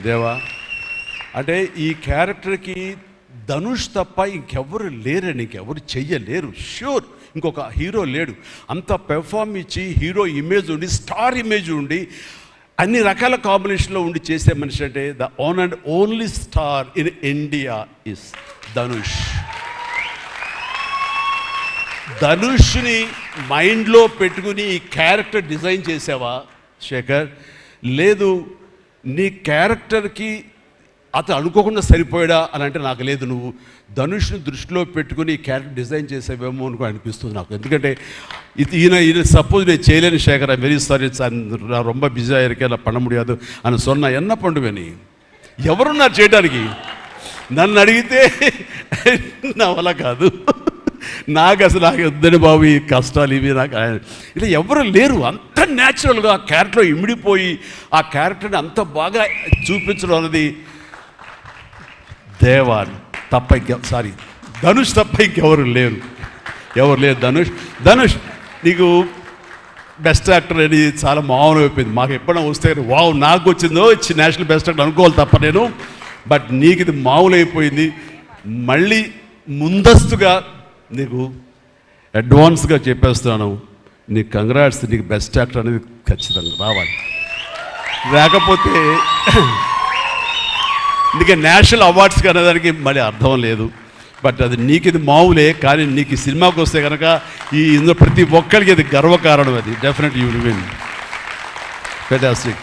దేవా, అంటే ఈ క్యారెక్టర్కి ధనుష్ తప్ప ఇంకెవరు లేరని, ఇంకెవరు చెయ్యలేరు. ష్యూర్ ఇంకొక హీరో లేడు. అంత పెర్ఫార్మ్ ఇచ్చి హీరో ఇమేజ్ ఉండి, స్టార్ ఇమేజ్ ఉండి, అన్ని రకాల కాంబినేషన్లో ఉండి చేసే మనిషి అంటే the one and only star in India is Dhanush. ధనుష్ని మైండ్లో పెట్టుకుని ఈ క్యారెక్టర్ డిజైన్ చేసావా శేఖర్? లేదు, నీ క్యారెక్టర్కి అతను అనుకోకుండా సరిపోయాడా అని అంటే నాకు లేదు. నువ్వు ధనుష్ని దృష్టిలో పెట్టుకుని ఈ క్యారెక్టర్ డిజైన్ చేసేవేమో అని కూడా అనిపిస్తుంది నాకు. ఎందుకంటే ఈయన సపోజ్ నేను చేయలేని శేఖర్, వెరీ సారీ సార్, நான் ரொம்ப பிஸியாக இருக்கேன், நான் பண்ண முடியாது అని சொன்னா என்ன பண்ணுவேని? ఎవరున్నారు చేయడానికి? నన్ను అడిగితే నా వల్ల కాదు, నాకు అసలు నాకు వద్దని బాబు ఈ కష్టాలు ఇవి, నాకు ఇలా ఎవరు లేరు. అంత న్యాచురల్గా ఆ క్యారెక్టర్లో ఇమిడిపోయి ఆ క్యారెక్టర్ని అంత బాగా చూపించడం అన్నది దేవా తప్ప ధనుష్ తప్ప ఇంకెవరు లేరు. ధనుష్ నీకు బెస్ట్ యాక్టర్ అని చాలా మామూలు అయిపోయింది. మాకు ఎప్పుడైనా వస్తే వావ్ నాకు వచ్చిందో ఇచ్చి నేషనల్ బెస్ట్ యాక్టర్ అనుకోవాలి తప్ప నేను. బట్ నీకు ఇది మామూలు అయిపోయింది. మళ్ళీ ముందస్తుగా నీకు అడ్వాన్స్గా చెప్పేస్తున్నాను, నీకు కంగ్రాట్స్. నీకు బెస్ట్ యాక్టర్ అనేది ఖచ్చితంగా రావాలి. లేకపోతే నీకు నేషనల్ అవార్డ్స్కి అనేదానికి మళ్ళీ అర్థం లేదు. బట్ అది నీకు ఇది మామూలే, కానీ నీకు ఈ సినిమాకి వస్తే కనుక ఇందులో ప్రతి ఒక్కరికి అది గర్వకారణం. అది definitely you will win. Fantastic.